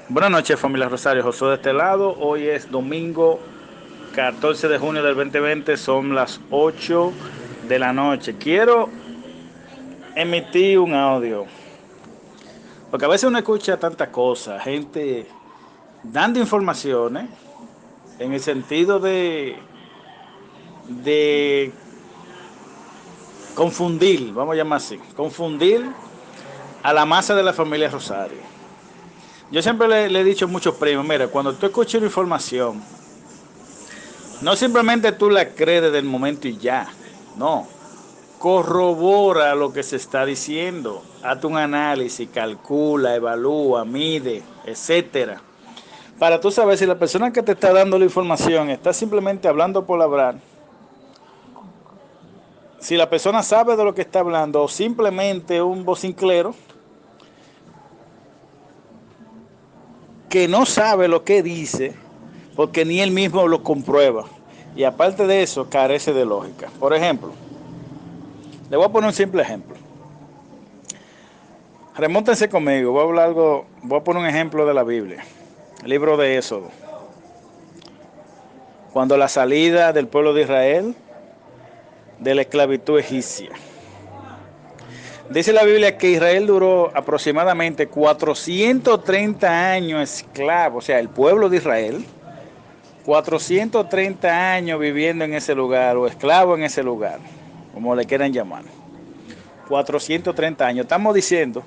Buenas noches, familia Rosario. Josué de este lado. Hoy es domingo 14 de junio del 2020. Son las 8 de la noche. Quiero emitir un audio. Porque a veces uno escucha tantas cosas. Gente dando informaciones en el sentido de confundir, vamos a llamar así. Confundir a la masa de la familia Rosario. Yo siempre le he dicho a muchos primos, mira, cuando tú escuchas una información, no simplemente tú la crees desde el momento y ya. No. Corrobora lo que se está diciendo. Hazte un análisis, calcula, evalúa, mide, etcétera. Para tú saber si la persona que te está dando la información está simplemente hablando por hablar, si la persona sabe de lo que está hablando o simplemente un vocinclero que no sabe lo que dice porque ni él mismo lo comprueba. Y aparte de eso, carece de lógica. Por ejemplo, le voy a poner un simple ejemplo. Remóntense conmigo, voy a hablar algo, voy a poner un ejemplo de la Biblia, el libro de Éxodo. Cuando la salida del pueblo de Israel de la esclavitud egipcia. Dice la Biblia que Israel duró aproximadamente 430 años esclavo, o sea, el pueblo de Israel, 430 años viviendo en ese lugar o esclavo en ese lugar, como le quieran llamar. 430 años. Estamos diciendo,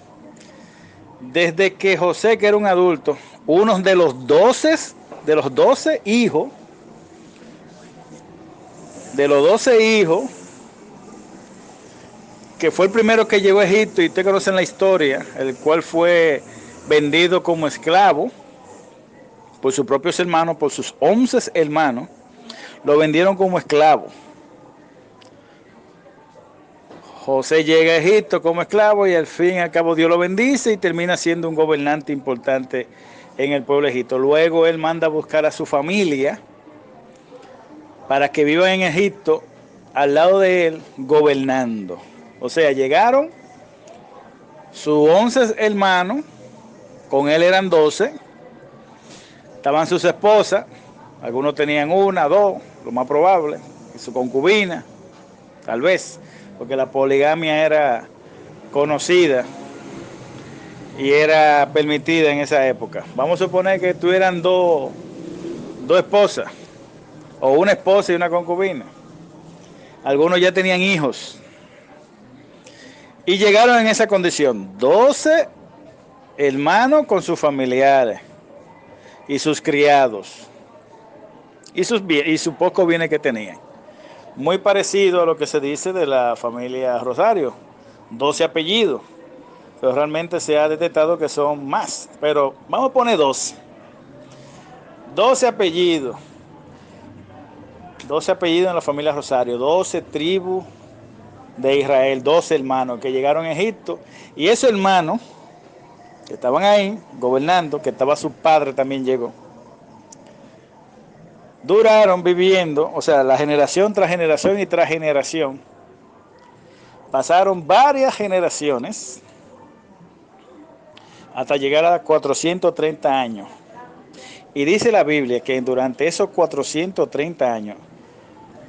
desde que José, que era un adulto, uno de los 12 hijos, de los 12 hijos, que fue el primero que llegó a Egipto, y ustedes conocen la historia, el cual fue vendido como esclavo por sus propios hermanos, por sus 11 hermanos, lo vendieron como esclavo. José llega a Egipto como esclavo y al fin y al cabo Dios lo bendice y termina siendo un gobernante importante en el pueblo de Egipto. Luego él manda a buscar a su familia para que vivan en Egipto al lado de él gobernando. O sea, llegaron sus 11 hermanos, con él eran 12. Estaban sus esposas, algunos tenían una, dos, lo más probable, y su concubina, tal vez, porque la poligamia era conocida y era permitida en esa época. Vamos a suponer que tuvieran dos esposas, o una esposa y una concubina. Algunos ya tenían hijos. Y llegaron en esa condición, 12 hermanos con sus familiares y sus criados y sus pocos bienes que tenían. Muy parecido a lo que se dice de la familia Rosario, 12 apellidos, pero realmente se ha detectado que son más, pero vamos a poner 12. 12 apellidos, 12 apellidos en la familia Rosario, 12 tribus de Israel, 12 hermanos que llegaron a Egipto, y esos hermanos que estaban ahí gobernando, que estaba su padre también llegó, duraron viviendo, o sea, la generación tras generación y tras generación, pasaron varias generaciones hasta llegar a 430 años. Y dice la Biblia que durante esos 430 años,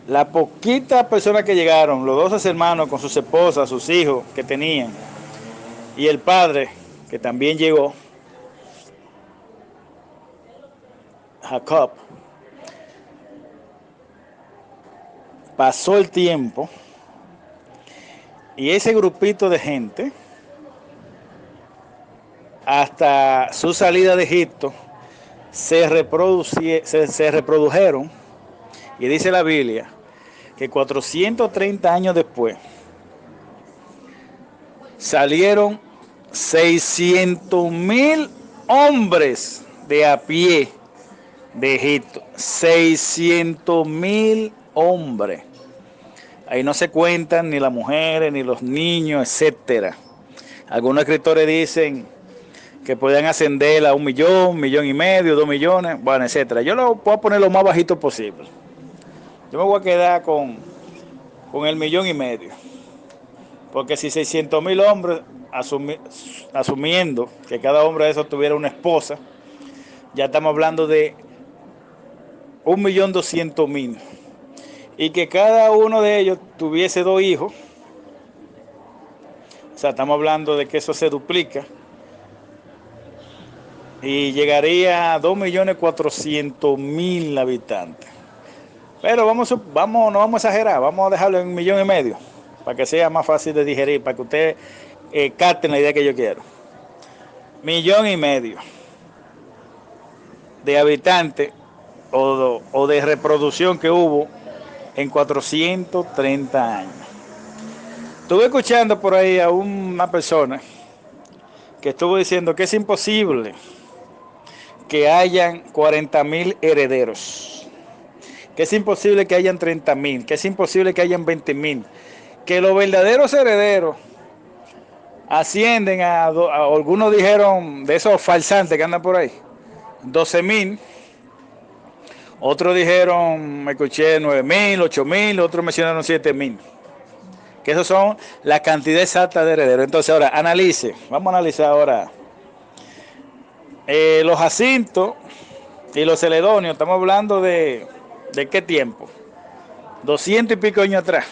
las poquitas personas que llegaron, los 12 hermanos con sus esposas, sus hijos que tenían, y el padre que también llegó, Jacob, pasó el tiempo y ese grupito de gente, hasta su salida de Egipto, se reprodujeron. Y dice la Biblia que 430 años después salieron 600,000 hombres de a pie de Egipto. 600,000 hombres. Ahí no se cuentan ni las mujeres, ni los niños, etcétera. Algunos escritores dicen que podían ascender a 1,000,000, 1,500,000, 2,000,000, bueno, etcétera. Yo lo voy a poner lo más bajito posible. Yo me voy a quedar con el 1,500,000. Porque si 600,000 hombres, asumiendo que cada hombre de esos tuviera una esposa, ya estamos hablando de 1.200.000. Y que cada uno de ellos tuviese 2 hijos, o sea, estamos hablando de que eso se duplica y llegaría a 2.400.000 habitantes. Pero no vamos a exagerar, vamos a dejarlo en 1.500.000 para que sea más fácil de digerir, para que ustedes capten la idea que yo quiero. 1.500.000 de habitantes o de reproducción que hubo en 430 años. Estuve escuchando por ahí a una persona que estuvo diciendo que es imposible que hayan 40.000 herederos, que es imposible que hayan 30.000, que es imposible que hayan 20.000, que los verdaderos herederos ascienden a algunos dijeron, de esos falsantes que andan por ahí, 12.000, otros dijeron, me escuché 9.000, 8.000, otros mencionaron 7.000. Que esos son la cantidad exacta de herederos. Entonces ahora, vamos a analizar ahora los Jacintos y los Celedonios. Estamos hablando de qué tiempo, 200 y pico años atrás,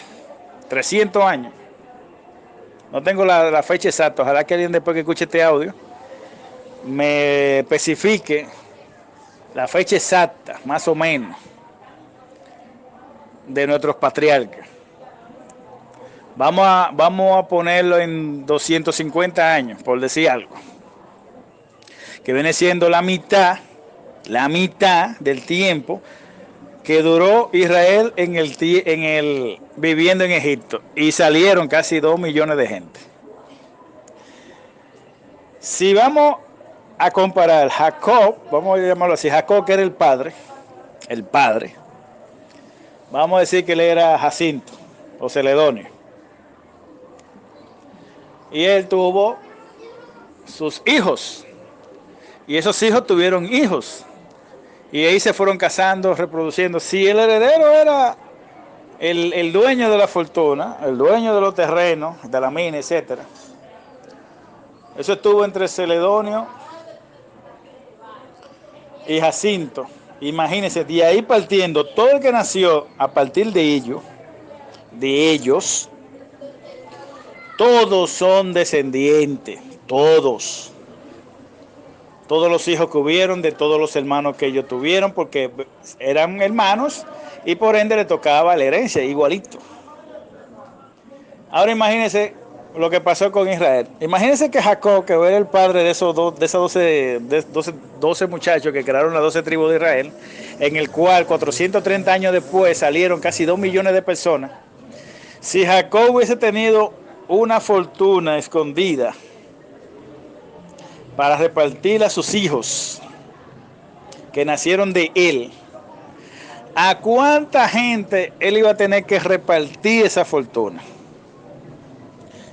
300 años. No tengo la fecha exacta, ojalá que alguien después que escuche este audio me especifique la fecha exacta, más o menos, de nuestros patriarcas. Vamos a ponerlo en 250 años, por decir algo, que viene siendo la mitad del tiempo que duró Israel viviendo en Egipto, y salieron casi 2 millones de gente. Si vamos a comparar Jacob, vamos a llamarlo así, Jacob, que era el padre, vamos a decir que él era Jacinto o Celedonio, y él tuvo sus hijos, y esos hijos tuvieron hijos, y ahí se fueron casando, reproduciendo. Si el heredero era el dueño de la fortuna, el dueño de los terrenos, de la mina, etcétera, eso estuvo entre Celedonio y Jacinto. Imagínense, de ahí partiendo, todo el que nació a partir de ellos, todos son descendientes, todos. Todos los hijos que hubieron, de todos los hermanos que ellos tuvieron, porque eran hermanos y por ende le tocaba la herencia, igualito. Ahora imagínense lo que pasó con Israel. Imagínense que Jacob, que era el padre de esos 12 muchachos que crearon las 12 tribus de Israel, en el cual 430 años después salieron casi 2 millones de personas. Si Jacob hubiese tenido una fortuna escondida para repartir a sus hijos que nacieron de él, ¿a cuánta gente él iba a tener que repartir esa fortuna?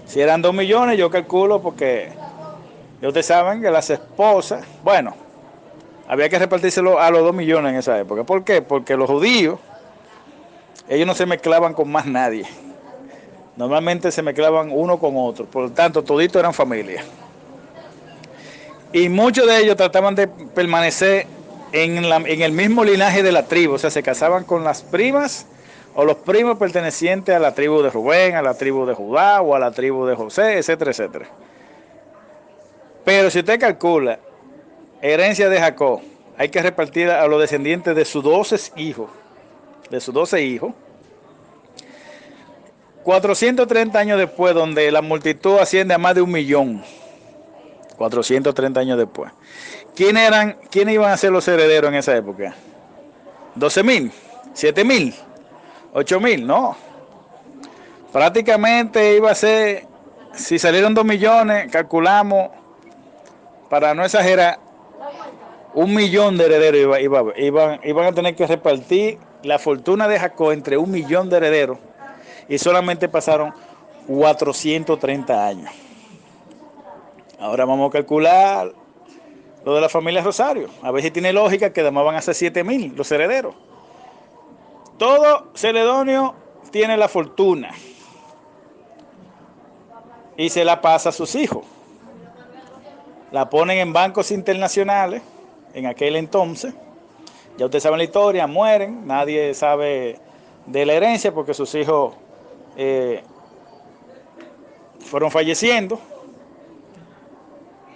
Si eran 2 millones, yo calculo, porque ustedes saben que las esposas, bueno, había que repartírselo a los 2 millones en esa época. ¿Por qué? Porque los judíos, ellos no se mezclaban con más nadie. Normalmente se mezclaban uno con otro, por lo tanto, toditos eran familia. Y muchos de ellos trataban de permanecer en el mismo linaje de la tribu, o sea, se casaban con las primas o los primos pertenecientes a la tribu de Rubén, a la tribu de Judá o a la tribu de José, etcétera, etcétera. Pero si usted calcula herencia de Jacob, hay que repartir a los descendientes de sus 12 hijos, 430 años después, donde la multitud asciende a más de 1.000.000, 430 años después. ¿Quiénes iban a ser los herederos en esa época? 12.000, 7.000, 8.000, no. Prácticamente iba a ser, si salieron 2 millones, calculamos, para no exagerar, 1.000.000 de herederos iban a tener que repartir la fortuna de Jacob entre 1.000.000 de herederos, y solamente pasaron 430 años. Ahora vamos a calcular lo de la familia Rosario, a ver si tiene lógica, que además van a ser 7.000 los herederos. Todo Celedonio tiene la fortuna y se la pasa a sus hijos. La ponen en bancos internacionales, en aquel entonces. Ya ustedes saben la historia, mueren, nadie sabe de la herencia porque sus hijos fueron falleciendo.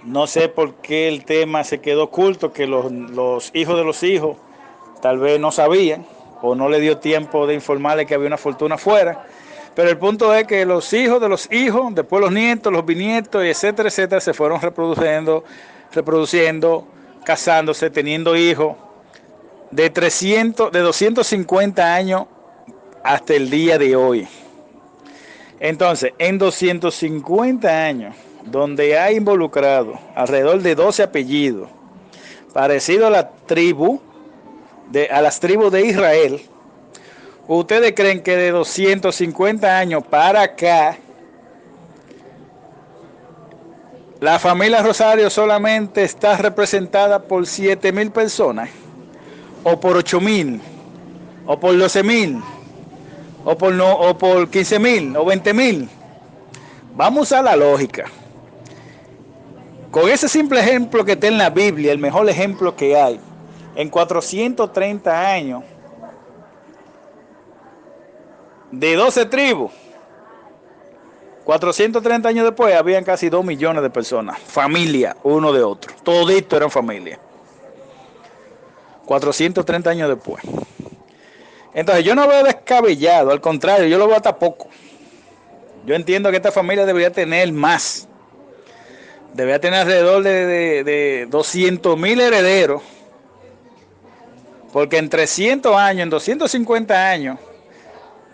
No sé por qué el tema se quedó oculto, que los hijos de los hijos tal vez no sabían o no le dio tiempo de informarle que había una fortuna afuera. Pero el punto es que los hijos de los hijos, después los nietos, los bisnietos, etcétera, etcétera, se fueron reproduciendo, casándose, teniendo hijos de 250 años hasta el día de hoy. Entonces, en 250 años, donde ha involucrado alrededor de 12 apellidos, parecido a la tribu, a las tribus de Israel, ¿ustedes creen que de 250 años para acá, la familia Rosario solamente está representada por 7,000 personas? ¿O por 8,000? ¿O por 12,000? ¿O por 15,000? ¿O 20,000? Vamos a la lógica. Con ese simple ejemplo que está en la Biblia, el mejor ejemplo que hay, en 430 años, de 12 tribus, 430 años después, habían casi 2 millones de personas, familia, uno de otro, todito eran familia, 430 años después. Entonces yo no veo descabellado, al contrario, yo lo veo hasta poco. Yo entiendo que esta familia debería tener más, debería tener alrededor de 200,000 herederos, porque en 300 años, en 250 años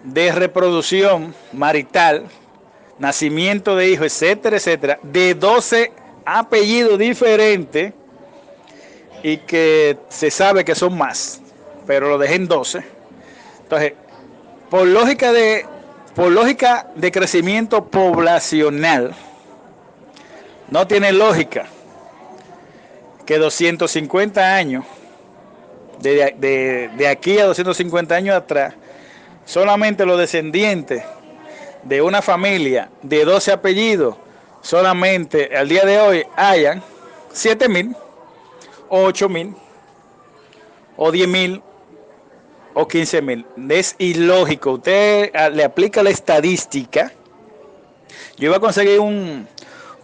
de reproducción marital, nacimiento de hijos, etcétera, etcétera, de 12 apellidos diferentes y que se sabe que son más, pero lo dejé en 12. Entonces, por lógica de crecimiento poblacional, no tiene lógica que 250 años, de aquí a 250 años atrás, solamente los descendientes de una familia de 12 apellidos, solamente al día de hoy hayan 7,000, o 8,000, o 10,000, o 15,000. Es ilógico. Usted le aplica la estadística. Yo iba a conseguir un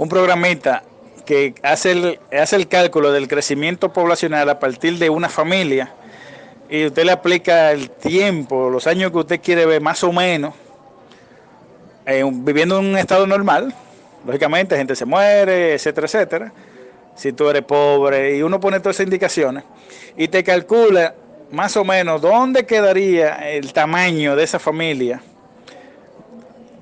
programita que hace el cálculo del crecimiento poblacional a partir de una familia y usted le aplica el tiempo, los años que usted quiere ver más o menos, viviendo en un estado normal. Lógicamente, gente se muere, etcétera, etcétera. Si tú eres pobre, y uno pone todas esas indicaciones y te calcula más o menos dónde quedaría el tamaño de esa familia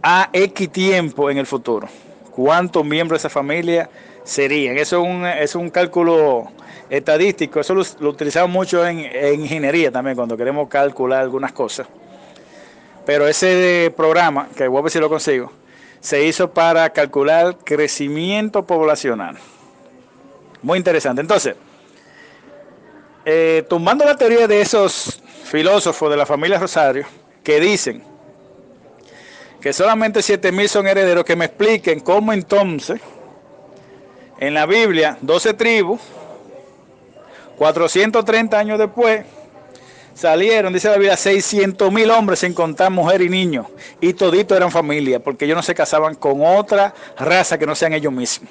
a X tiempo en el futuro. ¿Cuántos miembros de esa familia serían? Eso es un cálculo estadístico. Eso lo utilizamos mucho en ingeniería también, cuando queremos calcular algunas cosas. Pero ese programa, que voy a ver si lo consigo, se hizo para calcular crecimiento poblacional. Muy interesante. Entonces, tumbando la teoría de esos filósofos de la familia Rosario, que dicen que solamente 7,000 son herederos, que me expliquen cómo entonces, en la Biblia, 12 tribus, 430 años después, salieron, dice la Biblia, 600,000 hombres sin contar mujer y niños, y toditos eran familia, porque ellos no se casaban con otra raza que no sean ellos mismos.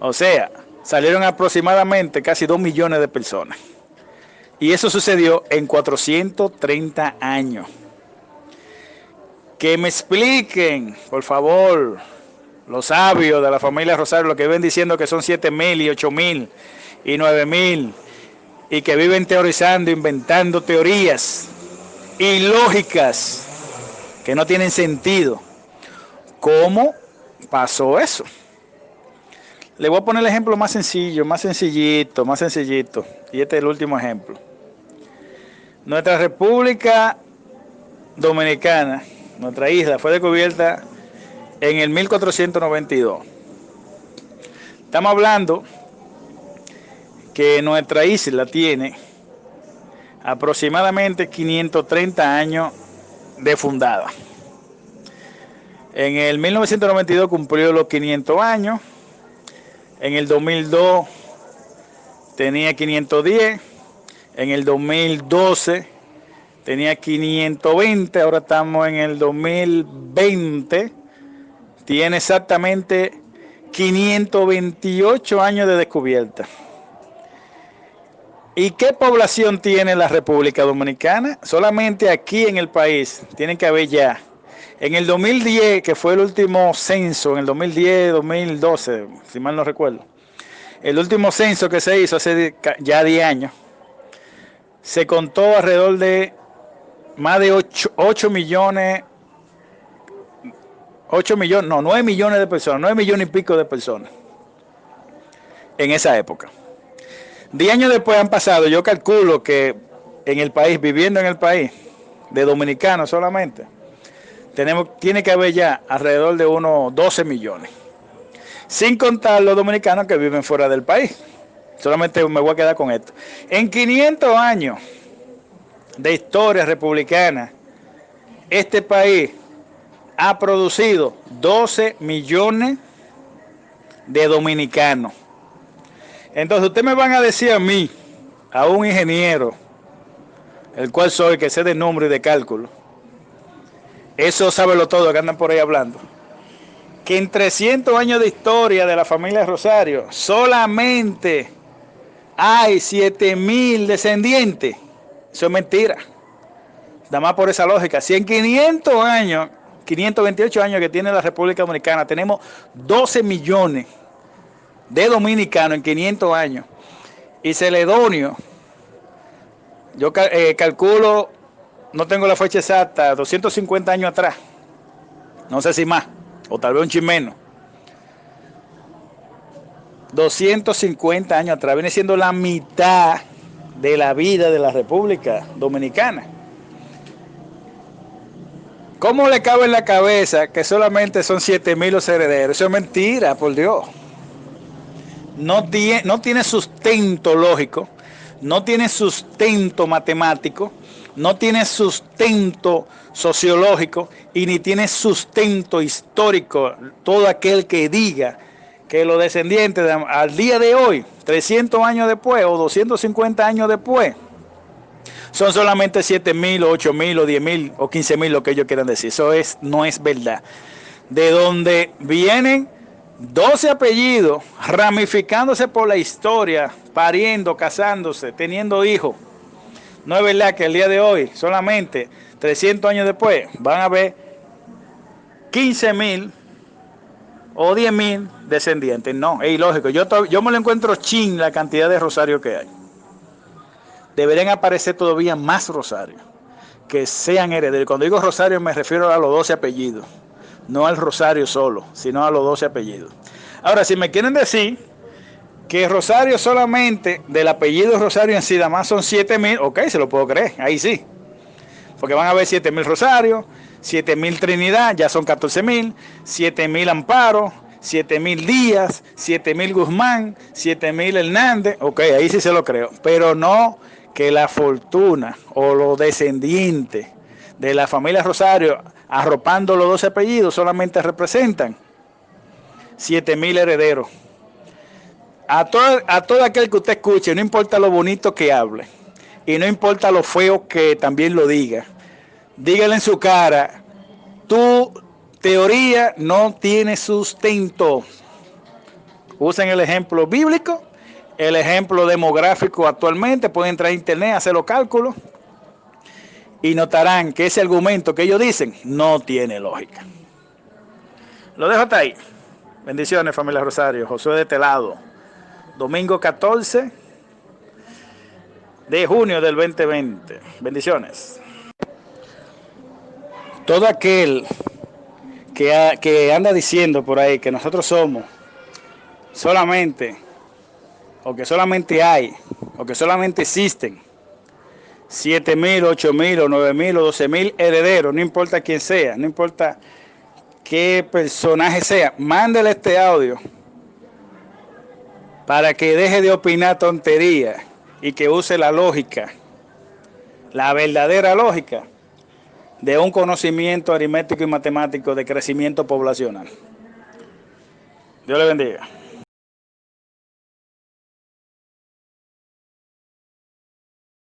O sea, salieron aproximadamente casi 2 millones de personas. Y eso sucedió en 430 años. Que me expliquen, por favor, los sabios de la familia Rosario, los que ven diciendo que son 7,000 y 8,000 y 9,000, y que viven teorizando, inventando teorías ilógicas que no tienen sentido. ¿Cómo pasó eso? Le voy a poner el ejemplo más sencillo, más sencillito, y este es el último ejemplo. Nuestra República Dominicana, nuestra isla, fue descubierta en el 1492. Estamos hablando que nuestra isla tiene aproximadamente 530 años de fundada. En el 1992 cumplió los 500 años. En el 2002 tenía 510, en el 2012 tenía 520, ahora estamos en el 2020, tiene exactamente 528 años de descubierta. ¿Y qué población tiene la República Dominicana? Solamente aquí en el país tienen que haber ya. En el 2010, que fue el último censo, en el 2010, 2012, si mal no recuerdo, el último censo que se hizo hace ya 10 años, se contó alrededor de más de 8 millones, 9 millones de personas, 9 millones y pico de personas en esa época. 10 años después han pasado, yo calculo que en el país, viviendo en el país, de dominicanos solamente, tiene que haber ya alrededor de unos 12 millones. Sin contar los dominicanos que viven fuera del país. Solamente me voy a quedar con esto. En 500 años de historia republicana, este país ha producido 12 millones de dominicanos. Entonces ustedes me van a decir a mí, a un ingeniero, el cual soy, que sé de número y de cálculo, eso sábelo todo que andan por ahí hablando, que en 300 años de historia de la familia Rosario solamente hay 7.000 descendientes. Eso es mentira. Nada más por esa lógica. Si en 500 años, 528 años que tiene la República Dominicana, tenemos 12 millones de dominicanos en 500 años, y Celedonio, yo calculo, no tengo la fecha exacta, 250 años atrás, no sé si más, o tal vez un chin menos, 250 años atrás, viene siendo la mitad de la vida de la República Dominicana. ¿Cómo le cabe en la cabeza que solamente son 7.000 los herederos? Eso es mentira, por Dios. No tiene sustento lógico, no tiene sustento matemático, no tiene sustento sociológico y ni tiene sustento histórico todo aquel que diga que los descendientes al día de hoy, 300 años después o 250 años después, son solamente 7.000 o 8.000 o 10.000 o 15.000, lo que ellos quieran decir. Eso no es verdad. De donde vienen 12 apellidos ramificándose por la historia, pariendo, casándose, teniendo hijos. No es verdad que el día de hoy, solamente 300 años después, van a haber 15.000 o 10.000 descendientes. No, es ilógico. Yo me lo encuentro chin la cantidad de rosarios que hay. Deberían aparecer todavía más rosarios que sean herederos. Cuando digo rosario me refiero a los 12 apellidos, no al rosario solo, sino a los 12 apellidos. Ahora, si me quieren decir que Rosario solamente, del apellido Rosario en sí, nada más son 7.000, ok, se lo puedo creer, ahí sí. Porque van a haber 7.000 Rosario, 7.000 Trinidad, ya son 14.000, 7.000 Amparo, 7.000 Díaz, 7.000 Guzmán, 7.000 Hernández, ok, ahí sí se lo creo. Pero no que la fortuna o los descendientes de la familia Rosario, arropando los 12 apellidos, solamente representan 7.000 herederos. A todo aquel que usted escuche, no importa lo bonito que hable, y no importa lo feo que también lo diga, dígale en su cara, tu teoría no tiene sustento. Usen el ejemplo bíblico, el ejemplo demográfico actualmente, pueden entrar a internet, hacer los cálculos, y notarán que ese argumento que ellos dicen no tiene lógica. Lo dejo hasta ahí. Bendiciones, familia Rosario. Josué de Telado. Domingo 14 de junio del 2020. Bendiciones. Todo aquel que anda diciendo por ahí que nosotros somos solamente, o que solamente hay, o que solamente existen 7.000, 8.000 o 9.000 o 12.000 herederos, no importa quién sea, no importa qué personaje sea, mándele este audio para que deje de opinar tonterías y que use la lógica, la verdadera lógica de un conocimiento aritmético y matemático de crecimiento poblacional. Dios le bendiga.